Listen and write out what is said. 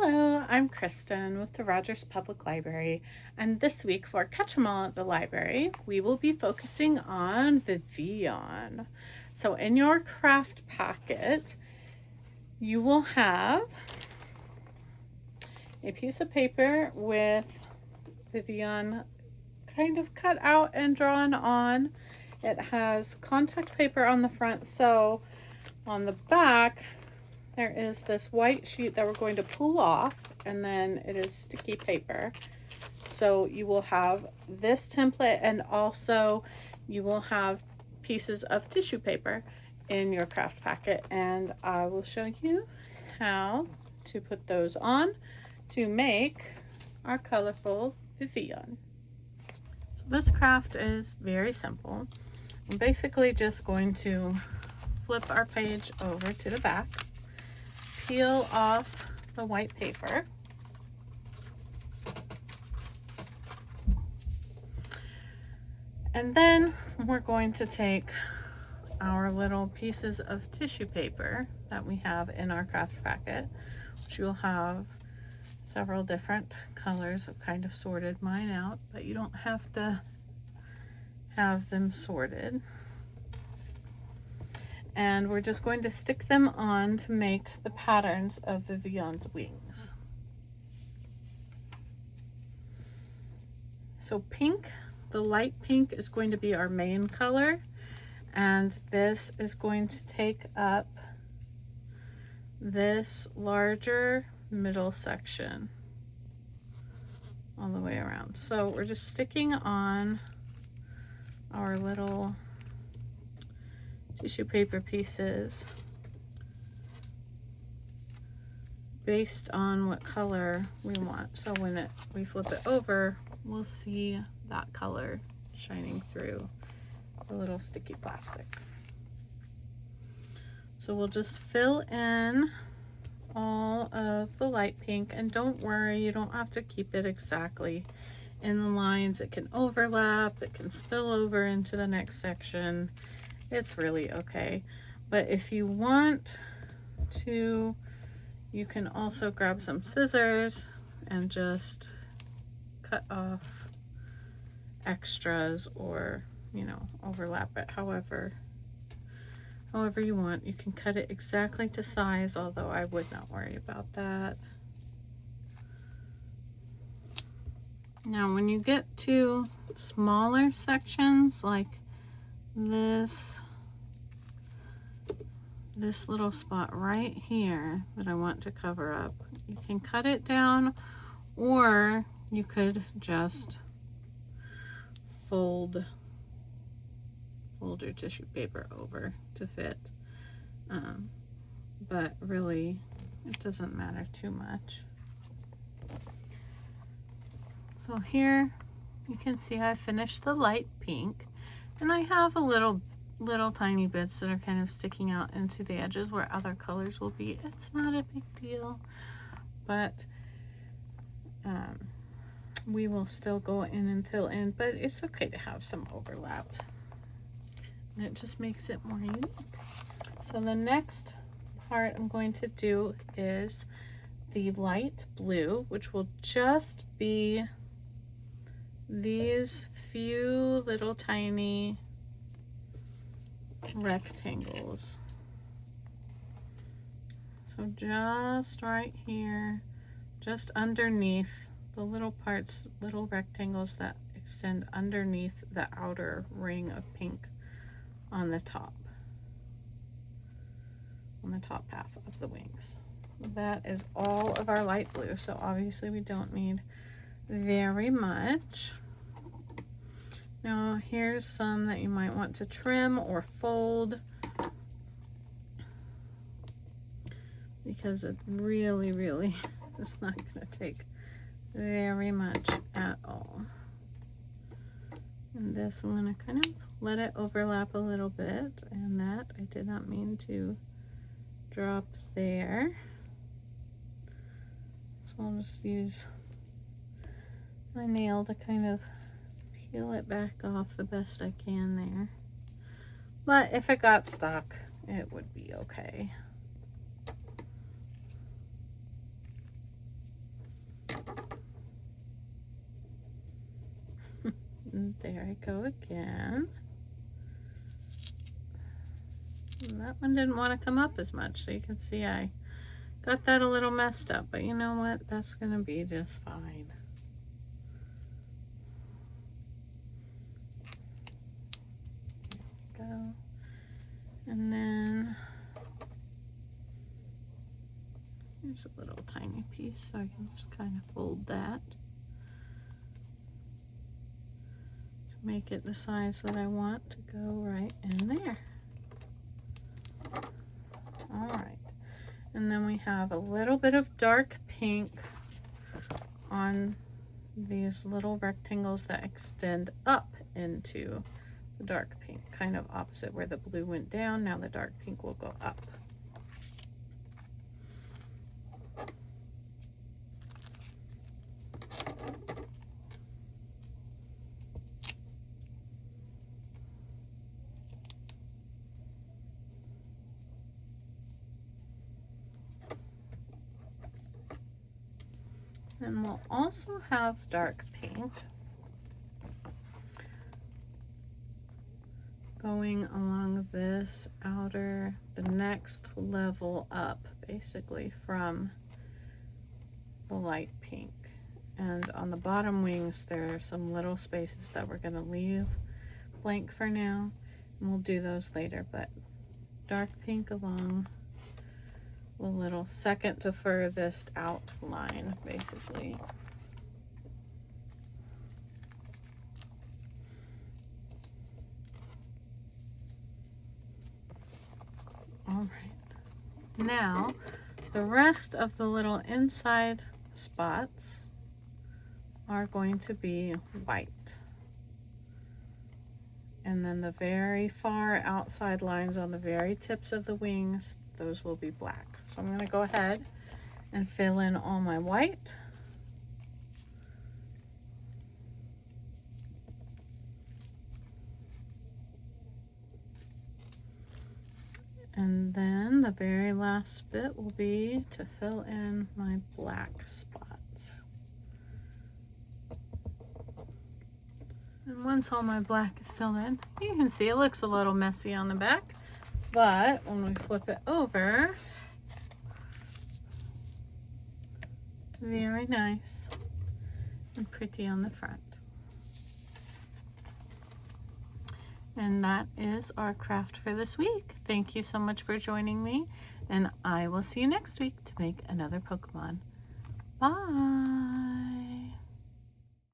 Hello, I'm Kristin with the Rogers Public Library, and this week for Catch 'em All at the Library, we will be focusing on Vivillon. So in your craft packet, you will have a piece of paper with Vivillon kind of cut out and drawn on. It has contact paper on the front, so on the back, there is this white sheet that we're going to pull off, and then it is sticky paper. So you will have this template, and also you will have pieces of tissue paper in your craft packet, and I will show you how to put those on to make our colorful Vivillon. So this craft is very simple. I'm basically just going to flip our page over to the back, peel off the white paper, and then we're going to take our little pieces of tissue paper that we have in our craft packet, which you'll have several different colors. I've kind of sorted mine out, but you don't have to have them sorted. And we're just going to stick them on to make the patterns of Vivillon's wings. So pink, the light pink is going to be our main color, and this is going to take up this larger middle section all the way around. So we're just sticking on our little tissue paper pieces based on what color we want. So when we flip it over, we'll see that color shining through the little sticky plastic. So we'll just fill in all of the light pink, and don't worry, you don't have to keep it exactly in the lines. It can overlap, it can spill over into the next section. It's really okay. But if you want to, you can also grab some scissors and just cut off extras, or overlap it however you want. You can cut it exactly to size, although I would not worry about that. Now when you get to smaller sections like this little spot right here that I want to cover up, you can cut it down, or you could just fold your tissue paper over to fit, but really it doesn't matter too much. So here you can see I finished the light pink, and I have a little tiny bits that are kind of sticking out into the edges where other colors will be. It's not a big deal, but we will still go in and fill in, but it's okay to have some overlap, and it just makes it more unique. So the next part I'm going to do is the light blue, which will just be these few little tiny rectangles. So just right here, just underneath the little parts, little rectangles that extend underneath the outer ring of pink on the top half of the wings. That is all of our light blue, so obviously we don't need very much. Now here's some that you might want to trim or fold, because it really is not going to take very much at all. And this, I'm going to kind of let it overlap a little bit, and that I did not mean to drop there. So I'll just use my nail to kind of peel it back off the best I can there. But if it got stuck, it would be okay. And there I go again. And that one didn't want to come up as much, so you can see I got that a little messed up, but you know what? That's gonna be just fine. There we go. And then here's a little tiny piece, so I can just kind of fold that to make it the size that I want to go right in there. All right, and then we have a little bit of dark pink on these little rectangles that extend up into the dark pink, kind of opposite where the blue went down. Now the dark pink will go up. And we'll also have dark pink going along this outer, the next level up, basically from the light pink. And on the bottom wings, there are some little spaces that we're going to leave blank for now, and we'll do those later, but dark pink along the little second to furthest out line, basically. All right, now the rest of the little inside spots are going to be white, and then the very far outside lines on the very tips of the wings, those will be black. So I'm going to go ahead and fill in all my white. And then the very last bit will be to fill in my black spots. And once all my black is filled in, you can see it looks a little messy on the back, but when we flip it over, very nice and pretty on the front. And that is our craft for this week. Thank you so much for joining me, and I will see you next week to make another Pokemon. Bye!